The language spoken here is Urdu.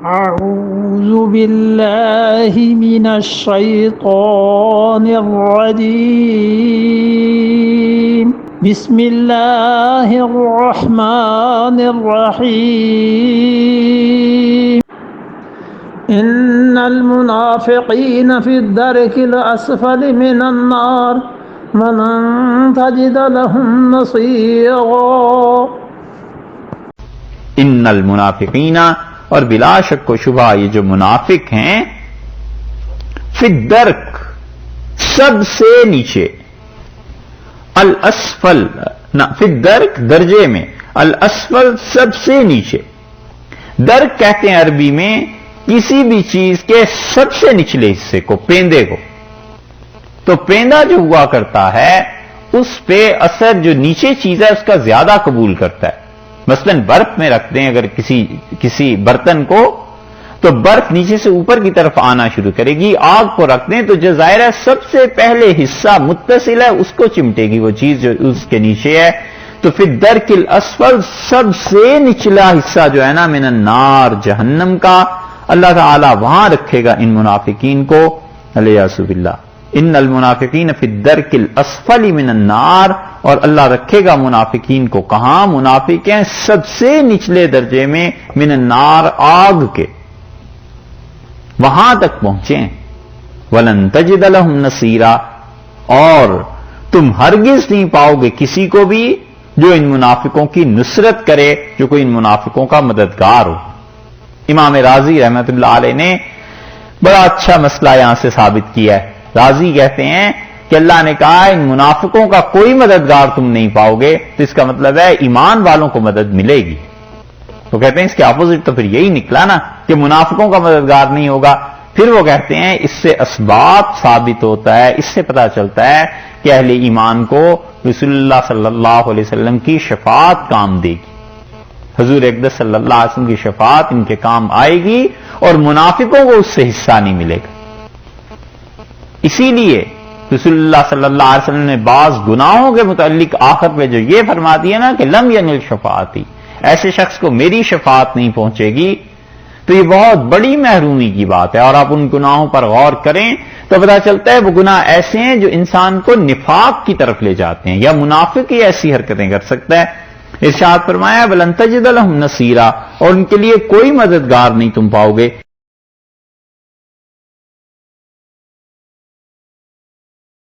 أعوذ بالله من الشيطان الرجيم بسم الله الرحمن الرحيم إن المنافقين في الدرك الأسفل من النار ولن تجد لهم نصيرا ان المنافقین، اور بلا شک و شبہ یہ جو منافق ہیں، فی الدرک سب سے نیچے، الاسفل فی الدرک درجے میں، الاسفل سب سے نیچے. درک کہتے ہیں عربی میں کسی بھی چیز کے سب سے نچلے حصے کو، پیندے کو. تو پیندہ جو ہوا کرتا ہے اس پہ اثر جو نیچے چیز ہے اس کا زیادہ قبول کرتا ہے. مثلا برف میں رکھ دیں اگر کسی برتن کو، تو برف نیچے سے اوپر کی طرف آنا شروع کرے گی. آگ کو رکھ دیں تو جو ظاہر ہے سب سے پہلے حصہ متصل ہے اس کو چمٹے گی وہ چیز جو اس کے نیچے ہے. تو پھر درک الاسفل سب سے نچلا حصہ جو ہے نا من النار، جہنم کا، اللہ تعالی وہاں رکھے گا ان منافقین کو، الیاذ باللہ. ان المنافقین فی الدرک الاسفل من النار، اور اللہ رکھے گا منافقین کو کہاں؟ منافق ہیں سب سے نچلے درجے میں، من النار، آگ کے، وہاں تک پہنچیں. ولن تجد لهم نصیرا، اور تم ہرگز نہیں پاؤ گے کسی کو بھی جو ان منافقوں کی نصرت کرے، جو کوئی ان منافقوں کا مددگار ہو. امام رازی رحمت اللہ علیہ نے بڑا اچھا مسئلہ یہاں سے ثابت کیا ہے. رازی کہتے ہیں کہ اللہ نے کہا ان منافقوں کا کوئی مددگار تم نہیں پاؤ گے، تو اس کا مطلب ہے ایمان والوں کو مدد ملے گی. تو کہتے ہیں اس کے اپوزٹ تو پھر یہی نکلا نا کہ منافقوں کا مددگار نہیں ہوگا. پھر وہ کہتے ہیں اس سے اسباب ثابت ہوتا ہے، اس سے پتہ چلتا ہے کہ اہل ایمان کو رسول اللہ صلی اللہ علیہ وسلم کی شفاعت کام دے گی. حضور اقدس صلی اللہ علیہ وسلم کی شفاعت ان کے کام آئے گی اور منافقوں کو اس سے حصہ نہیں ملے گا. اسی لیے رسول اللہ صلی اللہ علیہ وسلم نے بعض گناہوں کے متعلق آخر پہ جو یہ فرما دیا نا کہ لم ینل شفاعتی، ایسے شخص کو میری شفاعت نہیں پہنچے گی، تو یہ بہت بڑی محرومی کی بات ہے. اور آپ ان گناہوں پر غور کریں تو پتہ چلتا ہے وہ گناہ ایسے ہیں جو انسان کو نفاق کی طرف لے جاتے ہیں، یا منافق ہی ایسی حرکتیں کر سکتا ہے. ارشاد فرمایا ولن تجد لهم نصیرا، اور ان کے لیے کوئی مددگار نہیں تم پاؤ گے.